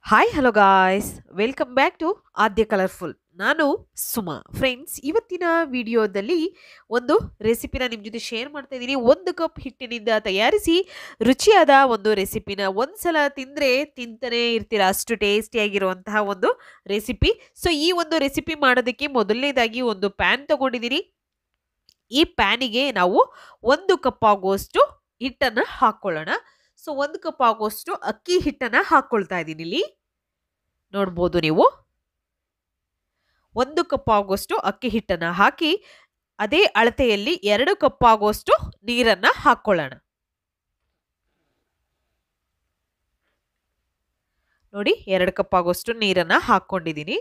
Hi hello guys welcome back to Aadya colourful. ನಾನು Suma. Friends, ಇವತ್ತಿನ ವಿಡಿಯೋದಲ್ಲಿ ಒಂದು ರೆಸಿಪಿನ ನಿಮ್ಮ ಜೊತೆ ಶೇರ್ ಮಾಡ್ತಾ ಇದ್ದೀನಿ. 1 ಕಪ್ ಹಿಟ್ಟಿನಿಂದ ತಯಾರಿಸಿ ರುಚಿಯಾದ ಒಂದು ರೆಸಿಪಿನ ಒಂದ್ಸಲ ತಿಂದರೆ ತಿಂತಾನೆ ಇರ್ತೀರ, ಅಷ್ಟು ಟೇಸ್ಟಿಯಾಗಿರುವಂತಹ ಒಂದು ರೆಸಿಪಿ. ಸೊ ಈ ಒಂದು ರೆಸಿಪಿ ಮಾಡೋದಕ್ಕೆ ಮೊದಲನೇದಾಗಿ ಒಂದು ಪ್ಯಾನ್ ತಗೊಂಡಿದ್ದೀನಿ. ಈ ಪ್ಯಾನಿಗೆ ನಾವು 1 ಕಪ್ ಆಗುವಷ್ಟು ಹಿಟ್ಟನ್ನು ಹಾಕ್ಕೊಳ್ಳೋಣ. ಸೊ 1 ಕಪ್ ಆಗುವಷ್ಟು ಅಕ್ಕಿ ಹಿಟ್ಟನ್ನು ಹಾಕ್ಕೊಳ್ತಾ ಇದ್ದೀನಿ. ಇಲ್ಲಿ ನೋಡ್ಬೋದು ನೀವು 1 ಕಪ್ ಆಗುವಷ್ಟು ಅಕ್ಕಿ ಹಿಟ್ಟನ್ನು ಹಾಕಿ ಅದೇ ಅಳತೆಯಲ್ಲಿ 2 ಕಪ್ ಆಗುವಷ್ಟು ನೀರನ್ನು ಹಾಕ್ಕೊಳ್ಳೋಣ. ನೋಡಿ, 2 ಕಪ್ ಆಗುವಷ್ಟು ನೀರನ್ನು ಹಾಕ್ಕೊಂಡಿದ್ದೀನಿ.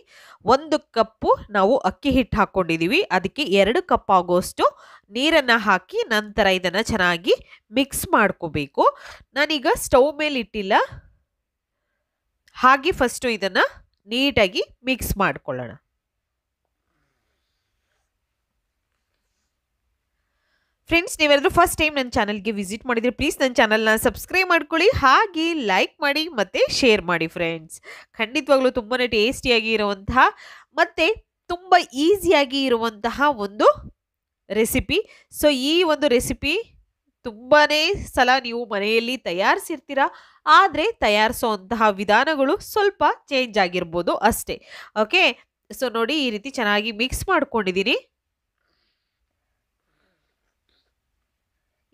1 ಕಪ್ಪು ನಾವು ಅಕ್ಕಿ ಹಿಟ್ಟು ಹಾಕ್ಕೊಂಡಿದ್ದೀವಿ, ಅದಕ್ಕೆ 2 ಕಪ್ ಆಗುವಷ್ಟು ನೀರನ್ನು ಹಾಕಿ ನಂತರ ಇದನ್ನು ಚೆನ್ನಾಗಿ ಮಿಕ್ಸ್ ಮಾಡ್ಕೋಬೇಕು. ನಾನೀಗ ಸ್ಟವ್ ಮೇಲೆ ಇಟ್ಟಿಲ್ಲ, ಹಾಗೆ ಫಸ್ಟು ಇದನ್ನು ನೀಟಾಗಿ ಮಿಕ್ಸ್ ಮಾಡ್ಕೊಳ್ಳೋಣ. ಫ್ರೆಂಡ್ಸ್, ನೀವೇನಾದರೂ ಫಸ್ಟ್ ಟೈಮ್ ನನ್ನ ಚಾನಲ್ಗೆ ವಿಸಿಟ್ ಮಾಡಿದರೆ ಪ್ಲೀಸ್ ನನ್ನ ಚಾನಲ್ನ ಸಬ್ಸ್ಕ್ರೈಬ್ ಮಾಡ್ಕೊಳ್ಳಿ, ಹಾಗೆ ಲೈಕ್ ಮಾಡಿ ಮತ್ತು ಶೇರ್ ಮಾಡಿ. ಫ್ರೆಂಡ್ಸ್, ಖಂಡಿತವಾಗ್ಲೂ ತುಂಬಾ ಟೇಸ್ಟಿಯಾಗಿ ಇರುವಂತಹ ಮತ್ತು ತುಂಬ ಈಸಿಯಾಗಿ ಇರುವಂತಹ ಒಂದು ರೆಸಿಪಿ. ಸೊ ಈ ಒಂದು ರೆಸಿಪಿ ತುಂಬಾ ಸಲ ನೀವು ಮನೆಯಲ್ಲಿ ತಯಾರಿಸಿರ್ತೀರ, ಆದರೆ ತಯಾರಿಸುವಂತಹ ವಿಧಾನಗಳು ಸ್ವಲ್ಪ ಚೇಂಜ್ ಆಗಿರ್ಬೋದು ಅಷ್ಟೇ. ಓಕೆ, ಸೊ ನೋಡಿ, ಈ ರೀತಿ ಚೆನ್ನಾಗಿ ಮಿಕ್ಸ್ ಮಾಡ್ಕೊಂಡಿದ್ದೀನಿ.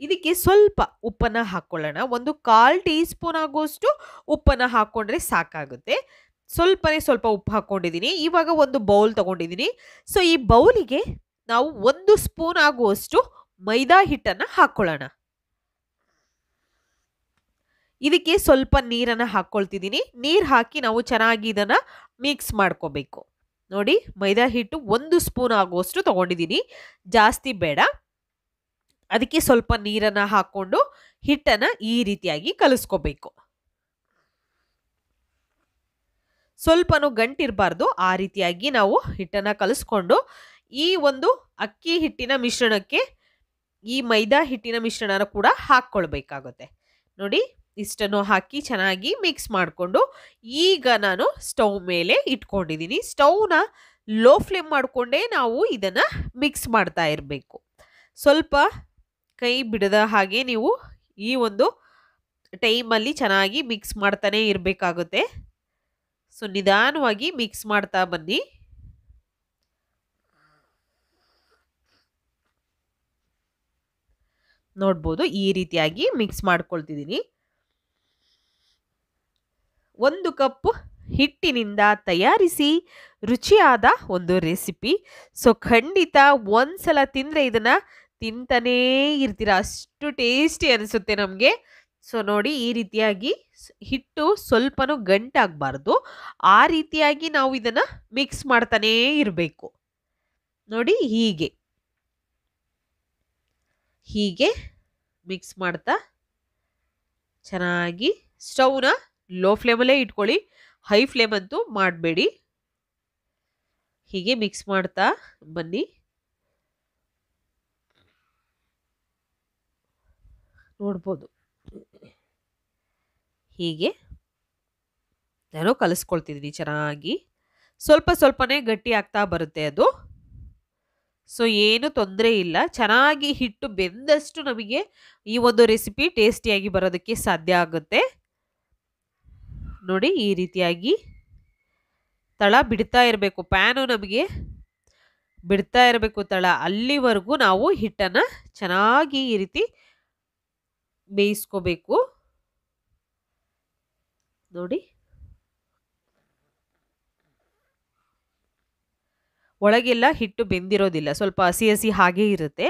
ಇದಕ್ಕೆ ಸ್ವಲ್ಪ ಉಪ್ಪನ್ನು ಹಾಕ್ಕೊಳ್ಳೋಣ. 1/4 ಟೀ ಸ್ಪೂನ್ ಆಗುವಷ್ಟು ಉಪ್ಪನ್ನು ಹಾಕ್ಕೊಂಡ್ರೆ ಸಾಕಾಗುತ್ತೆ. ಸ್ವಲ್ಪ ಉಪ್ಪು ಹಾಕ್ಕೊಂಡಿದ್ದೀನಿ. ಇವಾಗ ಒಂದು ಬೌಲ್ ತಗೊಂಡಿದ್ದೀನಿ. ಸೊ ಈ ಬೌಲಿಗೆ ನಾವು 1 ಸ್ಪೂನ್ ಆಗುವಷ್ಟು ಮೈದಾ ಹಿಟ್ಟನ್ನು ಹಾಕ್ಕೊಳ್ಳೋಣ. ಇದಕ್ಕೆ ಸ್ವಲ್ಪ ನೀರನ್ನು ಹಾಕ್ಕೊಳ್ತಿದ್ದೀನಿ. ನೀರು ಹಾಕಿ ನಾವು ಚೆನ್ನಾಗಿ ಇದನ್ನು ಮಿಕ್ಸ್ ಮಾಡ್ಕೋಬೇಕು. ನೋಡಿ, ಮೈದಾ ಹಿಟ್ಟು 1 ಸ್ಪೂನ್ ಆಗುವಷ್ಟು ತಗೊಂಡಿದ್ದೀನಿ, ಜಾಸ್ತಿ ಬೇಡ. ಅದಕ್ಕೆ ಸ್ವಲ್ಪ ನೀರನ್ನು ಹಾಕ್ಕೊಂಡು ಹಿಟ್ಟನ್ನು ಈ ರೀತಿಯಾಗಿ ಕಲಿಸ್ಕೋಬೇಕು. ಸ್ವಲ್ಪನೂ ಗಂಟಿರಬಾರ್ದು, ಆ ರೀತಿಯಾಗಿ ನಾವು ಹಿಟ್ಟನ್ನು ಕಲಿಸ್ಕೊಂಡು ಈ ಒಂದು ಅಕ್ಕಿ ಹಿಟ್ಟಿನ ಮಿಶ್ರಣಕ್ಕೆ ಈ ಮೈದಾ ಹಿಟ್ಟಿನ ಮಿಶ್ರಣನ ಕೂಡ ಹಾಕ್ಕೊಳ್ಬೇಕಾಗುತ್ತೆ. ನೋಡಿ, ಇಷ್ಟನ್ನು ಹಾಕಿ ಚೆನ್ನಾಗಿ ಮಿಕ್ಸ್ ಮಾಡಿಕೊಂಡು ಈಗ ನಾನು ಸ್ಟವ್ ಮೇಲೆ ಇಟ್ಕೊಂಡಿದ್ದೀನಿ. ಸ್ಟವ್ನ ಲೋ ಫ್ಲೇಮ್ ಮಾಡಿಕೊಂಡೇ ನಾವು ಇದನ್ನು ಮಿಕ್ಸ್ ಮಾಡ್ತಾ ಇರಬೇಕು. ಸ್ವಲ್ಪ ಕೈ ಬಿಡದ ಹಾಗೆ ನೀವು ಈ ಒಂದು ಟೈಮಲ್ಲಿ ಚೆನ್ನಾಗಿ ಮಿಕ್ಸ್ ಮಾಡ್ತಾನೆ ಇರಬೇಕಾಗುತ್ತೆ. ಸೊ ನಿಧಾನವಾಗಿ ಮಿಕ್ಸ್ ಮಾಡ್ತಾ ಬನ್ನಿ. ನೋಡ್ಬೋದು, ಈ ರೀತಿಯಾಗಿ ಮಿಕ್ಸ್ ಮಾಡ್ಕೊಳ್ತಿದ್ದೀನಿ. 1 ಕಪ್ ಹಿಟ್ಟಿನಿಂದ ತಯಾರಿಸಿ ರುಚಿಯಾದ ಒಂದು ರೆಸಿಪಿ. ಸೊ ಖಂಡಿತ ಒಂದ್ಸಲ ತಿಂದರೆ ಇದನ್ನು ತಿಂತಾನೇ ಇರ್ತೀರ, ಅಷ್ಟು ಟೇಸ್ಟಿ ಅನಿಸುತ್ತೆ ನಮಗೆ. ಸೊ ನೋಡಿ, ಈ ರೀತಿಯಾಗಿ ಹಿಟ್ಟು ಸ್ವಲ್ಪನೂ ಗಂಟಾಗಬಾರ್ದು, ಆ ರೀತಿಯಾಗಿ ನಾವು ಇದನ್ನು ಮಿಕ್ಸ್ ಮಾಡ್ತಾನೇ ಇರಬೇಕು. ನೋಡಿ, ಹೀಗೆ ಮಿಕ್ಸ್ ಮಾಡ್ತಾ ಚೆನ್ನಾಗಿ ಸ್ಟವ್ನ ಲೋ ಫ್ಲೇಮಲ್ಲೇ ಇಟ್ಕೊಳ್ಳಿ, ಹೈ ಫ್ಲೇಮ್ ಅಂತೂ ಮಾಡಬೇಡಿ. ಹೀಗೆ ಮಿಕ್ಸ್ ಮಾಡ್ತಾ ಬನ್ನಿ. ನೋಡ್ಬೋದು, ಹೀಗೆ ನಾನು ಕಲಿಸ್ಕೊಳ್ತಿದ್ದೀನಿ ಚೆನ್ನಾಗಿ. ಸ್ವಲ್ಪನೇ ಗಟ್ಟಿ ಆಗ್ತಾ ಬರುತ್ತೆ ಅದು. ಸೊ ಏನು ತೊಂದರೆ ಇಲ್ಲ, ಚೆನ್ನಾಗಿ ಹಿಟ್ಟು ಬೆಂದಷ್ಟು ನಮಗೆ ಈ ಒಂದು ರೆಸಿಪಿ ಟೇಸ್ಟಿಯಾಗಿ ಬರೋದಕ್ಕೆ ಸಾಧ್ಯ ಆಗುತ್ತೆ. ನೋಡಿ, ಈ ರೀತಿಯಾಗಿ ತಳ ಬಿಡ್ತಾ ಇರಬೇಕು, ಪ್ಯಾನು ನಮಗೆ ಬಿಡ್ತಾ ಇರಬೇಕು ತಳ, ಅಲ್ಲಿವರೆಗೂ ನಾವು ಹಿಟ್ಟನ್ನು ಚೆನ್ನಾಗಿ ಈ ರೀತಿ ಬೇಯಿಸ್ಕೋಬೇಕು. ನೋಡಿ, ಒಳಗೆಲ್ಲ ಹಿಟ್ಟು ಬೆಂದಿರೋದಿಲ್ಲ, ಸ್ವಲ್ಪ ಹಸಿ ಹಾಗೇ ಇರುತ್ತೆ.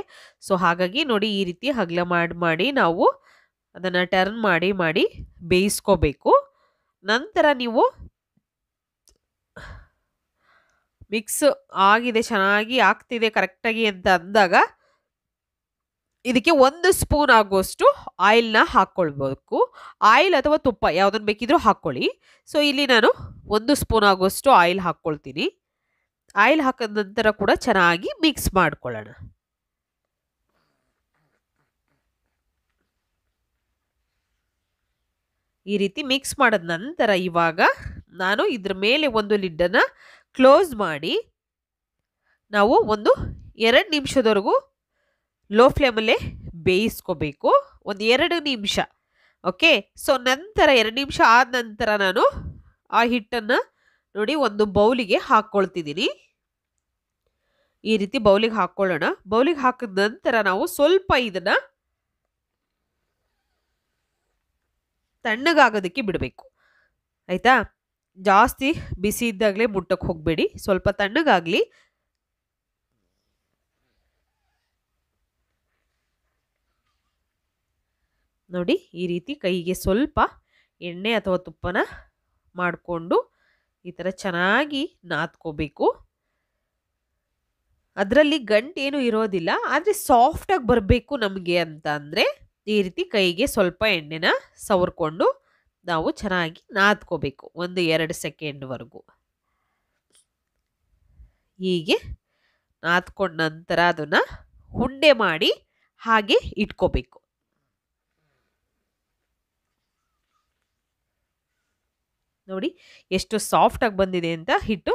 ಸೊ ಹಾಗಾಗಿ ನೋಡಿ, ಈ ರೀತಿ ಹಗಲ ಮಾಡಿ ನಾವು ಅದನ್ನು ಟರ್ನ್ ಮಾಡಿ ಬೇಯಿಸ್ಕೋಬೇಕು. ನಂತರ ನೀವು ಮಿಕ್ಸ್ ಆಗಿದೆ, ಚೆನ್ನಾಗಿ ಆಗ್ತಿದೆ ಕರೆಕ್ಟಾಗಿ ಅಂತ ಅಂದಾಗ ಇದಕ್ಕೆ 1 ಸ್ಪೂನ್ ಆಗುವಷ್ಟು ಆಯಿಲ್ನ ಹಾಕ್ಕೊಳ್ಬೇಕು. ಆಯಿಲ್ ಅಥವಾ ತುಪ್ಪ ಯಾವುದನ್ನು ಬೇಕಿದ್ರೂ ಹಾಕ್ಕೊಳ್ಳಿ. ಸೊ ಇಲ್ಲಿ ನಾನು 1 ಸ್ಪೂನ್ ಆಗುವಷ್ಟು ಆಯಿಲ್ ಹಾಕ್ಕೊಳ್ತೀನಿ. ಆಯಿಲ್ ಹಾಕಿದ ನಂತರ ಕೂಡ ಚೆನ್ನಾಗಿ ಮಿಕ್ಸ್ ಮಾಡ್ಕೊಳ್ಳೋಣ. ಈ ರೀತಿ ಮಿಕ್ಸ್ ಮಾಡಿದ ನಂತರ ಇವಾಗ ನಾನು ಇದ್ರ ಮೇಲೆ ಒಂದು ಲಿಡ್ಡನ್ನು ಕ್ಲೋಸ್ ಮಾಡಿ ನಾವು ಒಂದು 2 ನಿಮಿಷದವರೆಗೂ ಲೋ ಫ್ಲೇಮಲ್ಲೇ ಬೇಯಿಸ್ಕೋಬೇಕು. ಒಂದು 2 ನಿಮಿಷ. ಓಕೆ. ಸೊ ನಂತರ 2 ನಿಮಿಷ ಆದ ನಂತರ ನಾನು ಆ ಹಿಟ್ಟನ್ನು ನೋಡಿ ಒಂದು ಬೌಲಿಗೆ ಹಾಕ್ಕೊಳ್ತಿದ್ದೀನಿ. ಈ ರೀತಿ ಬೌಲಿಗೆ ಹಾಕ್ಕೊಳ್ಳೋಣ. ಬೌಲಿಗೆ ಹಾಕಿದ ನಂತರ ನಾವು ಸ್ವಲ್ಪ ಇದನ್ನು ತಣ್ಣಗಾಗೋದಕ್ಕೆ ಬಿಡಬೇಕು. ಆಯಿತಾ? ಜಾಸ್ತಿ ಬಿಸಿ ಇದ್ದಾಗಲೇ ಮುಟ್ಟಕ್ಕೆ ಹೋಗಬೇಡಿ. ಸ್ವಲ್ಪ ತಣ್ಣಗಾಗಲಿ. ನೋಡಿ ಈ ರೀತಿ ಕೈಗೆ ಸ್ವಲ್ಪ ಎಣ್ಣೆ ಅಥವಾ ತುಪ್ಪನ ಮಾಡಿಕೊಂಡು ಈ ಥರ ಚೆನ್ನಾಗಿ ನಾದ್ಕೋಬೇಕು. ಅದರಲ್ಲಿ ಗಂಟೇನು ಇರೋದಿಲ್ಲ, ಆದರೆ ಸಾಫ್ಟಾಗಿ ಬರಬೇಕು ನಮಗೆ ಅಂತ ಅಂದರೆ ಈ ರೀತಿ ಕೈಗೆ ಸ್ವಲ್ಪ ಎಣ್ಣೆನ ಸವರ್ಕೊಂಡು ನಾವು ಚೆನ್ನಾಗಿ ನಾದ್ಕೋಬೇಕು ಒಂದು 2 ಸೆಕೆಂಡ್ವರೆಗೂ. ಹೀಗೆ ನಾದ್ಕೊಂಡ ನಂತರ ಅದನ್ನು ಉಂಡೆ ಮಾಡಿ ಹಾಗೆ ಇಟ್ಕೋಬೇಕು. ನೋಡಿ ಎಷ್ಟು ಸಾಫ್ಟಾಗಿ ಬಂದಿದೆ ಅಂತ ಹಿಟ್ಟು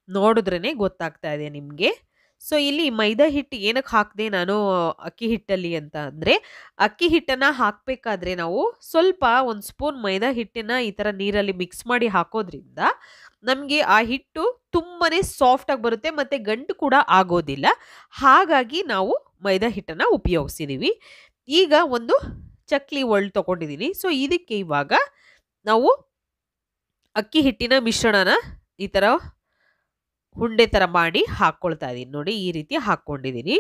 ನೋಡಿದ್ರೇ ಗೊತ್ತಾಗ್ತಾ ಇದೆ ನಿಮಗೆ. ಸೊ ಇಲ್ಲಿ ಮೈದಾ ಹಿಟ್ಟು ಏನಕ್ಕೆ ಹಾಕಿದೆ ನಾನು ಅಕ್ಕಿ ಹಿಟ್ಟಲ್ಲಿ ಅಂತ ಅಂದರೆ, ಅಕ್ಕಿ ಹಿಟ್ಟನ್ನು ಹಾಕಬೇಕಾದ್ರೆ ನಾವು ಸ್ವಲ್ಪ ಒಂದು ಸ್ಪೂನ್ ಮೈದಾ ಹಿಟ್ಟನ್ನು ಈ ಥರ ನೀರಲ್ಲಿ ಮಿಕ್ಸ್ ಮಾಡಿ ಹಾಕೋದ್ರಿಂದ ನಮಗೆ ಆ ಹಿಟ್ಟು ತುಂಬಾ ಸಾಫ್ಟಾಗಿ ಬರುತ್ತೆ ಮತ್ತು ಗಂಟು ಕೂಡ ಆಗೋದಿಲ್ಲ. ಹಾಗಾಗಿ ನಾವು ಮೈದಾ ಹಿಟ್ಟನ್ನು ಉಪಯೋಗಿಸಿದ್ದೀವಿ. ಈಗ ಒಂದು ಚಕ್ಲಿ ಒಳ್ಳು ತೊಗೊಂಡಿದ್ದೀನಿ. ಸೊ ಇದಕ್ಕೆ ಇವಾಗ ನಾವು ಅಕ್ಕಿ ಹಿಟ್ಟಿನ ಮಿಶ್ರಣನ ಈ ಥರ ಉಂಡೆ ಥರ ಮಾಡಿ ಹಾಕ್ಕೊಳ್ತಾ ಇದ್ದೀನಿ. ನೋಡಿ ಈ ರೀತಿ ಹಾಕ್ಕೊಂಡಿದ್ದೀನಿ.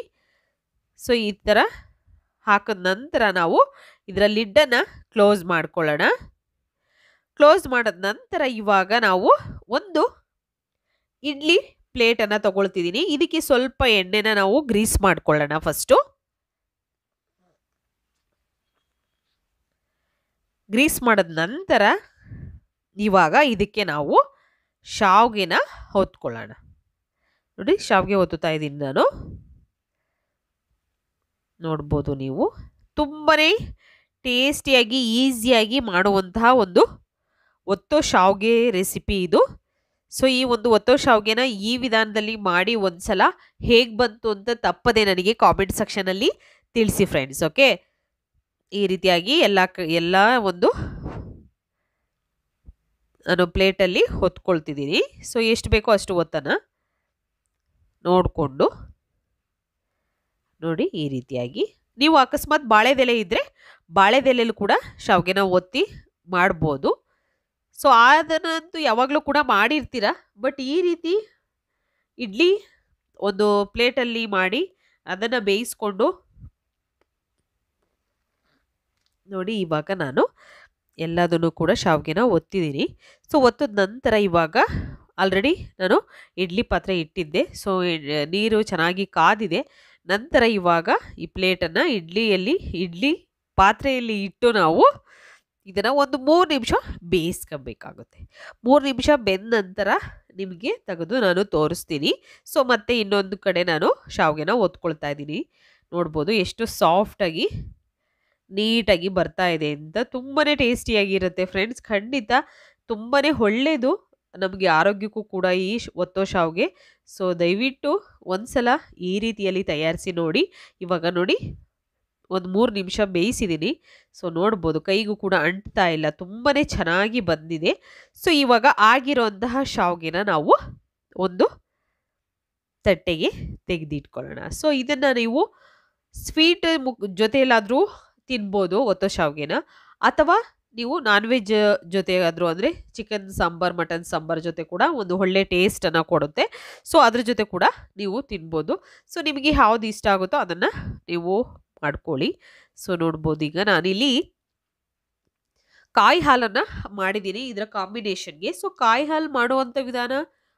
ಸೊ ಈ ಥರ ಹಾಕಿದ ನಂತರ ನಾವು ಇದರ ಲಿಡ್ಡನ್ನು ಕ್ಲೋಸ್ ಮಾಡ್ಕೊಳ್ಳೋಣ. ಕ್ಲೋಸ್ ಮಾಡಿದ ನಂತರ ಇವಾಗ ನಾವು ಒಂದು ಇಡ್ಲಿ ಪ್ಲೇಟನ್ನು ತಗೊಳ್ತಿದ್ದೀನಿ. ಇದಕ್ಕೆ ಸ್ವಲ್ಪ ಎಣ್ಣೆನ ನಾವು ಗ್ರೀಸ್ ಮಾಡ್ಕೊಳ್ಳೋಣ ಫಸ್ಟು. ಗ್ರೀಸ್ ಮಾಡಿದ ನಂತರ ಇವಾಗ ಇದಕ್ಕೆ ನಾವು ಶಾವಿಗೆನ ಹೊತ್ಕೊಳ್ಳೋಣ. ನೋಡಿ ಶಾವಿಗೆ ಹೊತ್ತುತ್ತಾ ಇದ್ದೀನಿ ನಾನು. ನೋಡ್ಬೋದು ನೀವು. ತುಂಬಾ ಟೇಸ್ಟಿಯಾಗಿ ಈಸಿಯಾಗಿ ಮಾಡುವಂತಹ ಒಂದು ಒತ್ತೋ ಶಾವಿಗೆ ರೆಸಿಪಿ ಇದು. ಸೊ ಈ ಒಂದು ಒತ್ತೋ ಶಾವಿಗೆನ ಈ ವಿಧಾನದಲ್ಲಿ ಮಾಡಿ ಒಂದ್ಸಲ ಹೇಗೆ ಬಂತು ಅಂತ ತಪ್ಪದೆ ನನಗೆ ಕಾಮೆಂಟ್ ಸೆಕ್ಷನಲ್ಲಿ ತಿಳಿಸಿ ಫ್ರೆಂಡ್ಸ್. ಓಕೆ. ಈ ರೀತಿಯಾಗಿ ಎಲ್ಲ ಒಂದು ನಾನು ಪ್ಲೇಟಲ್ಲಿ ಹೊತ್ಕೊಳ್ತಿದ್ದೀನಿ. ಸೊ ಎಷ್ಟು ಬೇಕೋ ಅಷ್ಟು ಒತ್ತನ್ನು ನೋಡಿಕೊಂಡು ನೋಡಿ ಈ ರೀತಿಯಾಗಿ. ನೀವು ಅಕಸ್ಮಾತ್ ಬಾಳೆದೆಲೆ ಇದ್ದರೆ ಬಾಳೆದೆಲೆಲ್ಲೂ ಕೂಡ ಶಾವಿಗೆನ ಒತ್ತಿ ಮಾಡ್ಬೋದು. ಸೊ ಅದನ್ನಂತೂ ಯಾವಾಗಲೂ ಕೂಡ ಮಾಡಿರ್ತೀರ. ಬಟ್ ಈ ರೀತಿ ಇಡ್ಲಿ ಒಂದು ಪ್ಲೇಟಲ್ಲಿ ಮಾಡಿ ಅದನ್ನು ಬೇಯಿಸ್ಕೊಂಡು ನೋಡಿ ಇವಾಗ ನಾನು ಎಲ್ಲದನ್ನು ಕೂಡ ಶಾವಿಗೆನ ಒತ್ತಿದ್ದೀನಿ. ಸೊ ಒತ್ತಿದ ನಂತರ ಇವಾಗ ಆಲ್ರೆಡಿ ನಾನು ಇಡ್ಲಿ ಪಾತ್ರೆ ಇಟ್ಟಿದ್ದೆ. ಸೊ ನೀರು ಚೆನ್ನಾಗಿ ಕಾದಿದೆ. ನಂತರ ಇವಾಗ ಈ ಪ್ಲೇಟನ್ನು ಇಡ್ಲಿ ಪಾತ್ರೆಯಲ್ಲಿ ಇಟ್ಟು ನಾವು ಇದನ್ನು ಒಂದು 3 ನಿಮಿಷ ಬೇಯಿಸ್ಕೋಬೇಕಾಗುತ್ತೆ. 3 ನಿಮಿಷ ಬೆಂದ ನಂತರ ನಿಮಗೆ ತೆಗೆದು ನಾನು ತೋರಿಸ್ತೀನಿ. ಸೊ ಮತ್ತೆ ಇನ್ನೊಂದು ಕಡೆ ನಾನು ಶಾವಿಗೆನ ಒತ್ಕೊಳ್ತಾ ಇದ್ದೀನಿ. ನೋಡ್ಬೋದು ಎಷ್ಟು ಸಾಫ್ಟಾಗಿ ನೀಟಾಗಿ ಬರ್ತಾ ಇದೆ ಅಂತ. ತುಂಬಾ ಟೇಸ್ಟಿಯಾಗಿರುತ್ತೆ ಫ್ರೆಂಡ್ಸ್. ಖಂಡಿತ ತುಂಬಾ ಒಳ್ಳೆಯದು ನಮಗೆ ಆರೋಗ್ಯಕ್ಕೂ ಕೂಡ ಈ ಒತ್ತೋ ಶಾವಿಗೆ. ಸೊ ದಯವಿಟ್ಟು ಒಂದ್ಸಲ ಈ ರೀತಿಯಲ್ಲಿ ತಯಾರಿಸಿ ನೋಡಿ. ಇವಾಗ ನೋಡಿ ಒಂದು 3 ನಿಮಿಷ ಬೇಯಿಸಿದ್ದೀನಿ. ಸೊ ನೋಡ್ಬೋದು ಕೈಗೂ ಕೂಡ ಅಂಟ್ತಾ ಇಲ್ಲ, ತುಂಬಾ ಚೆನ್ನಾಗಿ ಬಂದಿದೆ. ಸೊ ಇವಾಗ ಆಗಿರೋಂತಹ ಶಾವಿಗೆನ ನಾವು ಒಂದು ತಟ್ಟೆಗೆ ತೆಗೆದಿಟ್ಕೊಳ್ಳೋಣ. ಸೊ ಇದನ್ನು ನೀವು ಸ್ವೀಟ್ ಜೊತೆಯಲ್ಲಾದರೂ ತಿನ್ಬೋದು ಒತ್ತೋ ಶಾವಿಗೆನ, ಅಥವಾ ನೀವು ನಾನ್ ವೆಜ್ ಜೊತೆಗಾದರೂ ಅಂದರೆ ಚಿಕನ್ ಸಾಂಬಾರ್ ಮಟನ್ ಸಾಂಬಾರ್ ಜೊತೆ ಕೂಡ ಒಂದು ಒಳ್ಳೆ ಟೇಸ್ಟನ್ನು ಕೊಡುತ್ತೆ. ಸೊ ಅದ್ರ ಜೊತೆ ಕೂಡ ನೀವು ತಿನ್ಬೋದು. ಸೊ ನಿಮಗೆ ಯಾವುದು ಇಷ್ಟ ಆಗುತ್ತೋ ಅದನ್ನು ನೀವು ಮಾಡ್ಕೊಳ್ಳಿ. ಸೊ ನೋಡ್ಬೋದು ಈಗ ನಾನಿಲ್ಲಿ ಕಾಯಿ ಹಾಲನ್ನು ಮಾಡಿದ್ದೀನಿ ಇದರ ಕಾಂಬಿನೇಷನ್ಗೆ. ಸೊ ಕಾಯಿ ಹಾಲು ಮಾಡುವಂಥ ವಿಧಾನ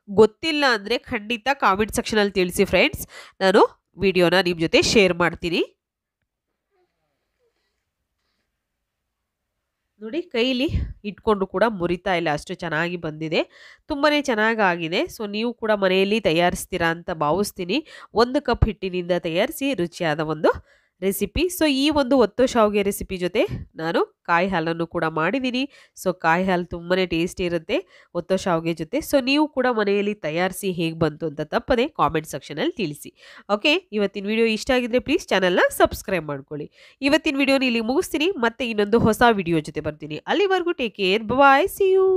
ಗೊತ್ತಿಲ್ಲ ಅಂದರೆ ಖಂಡಿತ ಕಾಮೆಂಟ್ ಸೆಕ್ಷನಲ್ಲಿ ತಿಳಿಸಿ ಫ್ರೆಂಡ್ಸ್. ನಾನು ವಿಡಿಯೋನ ನಿಮ್ಮ ಜೊತೆ ಶೇರ್ ಮಾಡ್ತೀನಿ. ನೋಡಿ ಕೈಲಿ ಇಟ್ಕೊಂಡು ಕೂಡ ಮುರಿತಾ ಇಲ್ಲ, ಅಷ್ಟು ಚೆನ್ನಾಗಿ ಬಂದಿದೆ, ತುಂಬಾ ಚೆನ್ನಾಗಾಗಿದೆ. ಸೊ ನೀವು ಕೂಡ ಮನೆಯಲ್ಲಿ ತಯಾರಿಸ್ತೀರಾ ಅಂತ ಭಾವಿಸ್ತೀನಿ. 1 ಕಪ್ ಹಿಟ್ಟಿನಿಂದ ತಯಾರಿಸಿ ರುಚಿಯಾದ ಒಂದು ರೆಸಿಪಿ. ಸೊ ಈ ಒಂದು ಒತ್ತು ಶಾವಿಗೆ ರೆಸಿಪಿ ಜೊತೆ ನಾನು ಕಾಯಿ ಹಾಲನ್ನು ಕೂಡ ಮಾಡಿದ್ದೀನಿ. ಸೊ ಕಾಯಿ ಹಾಲು ತುಂಬಾನೇ ಟೇಸ್ಟಿ ಇರುತ್ತೆ ಒತ್ತು ಶಾವಿಗೆ ಜೊತೆ. ಸೊ ನೀವು ಕೂಡ ಮನೆಯಲ್ಲಿ ತಯಾರಿಸಿ ಹೇಗೆ ಬಂತು ಅಂತ ತಪ್ಪದೆ ಕಾಮೆಂಟ್ ಸೆಕ್ಷನಲ್ಲಿ ತಿಳಿಸಿ. ಓಕೆ, ಇವತ್ತಿನ ವಿಡಿಯೋ ಇಷ್ಟ ಆಗಿದ್ರೆ ಪ್ಲೀಸ್ ಚಾನಲ್ನ ಸಬ್ಸ್ಕ್ರೈಬ್ ಮಾಡ್ಕೊಳ್ಳಿ. ಇವತ್ತಿನ ವಿಡಿಯೋನ ಇಲ್ಲಿ ಮುಗಿಸ್ತೀನಿ. ಮತ್ತೆ ಇನ್ನೊಂದು ಹೊಸ ವಿಡಿಯೋ ಜೊತೆ ಬರ್ತೀನಿ. ಅಲ್ಲಿವರೆಗೂ take care, bye, see you.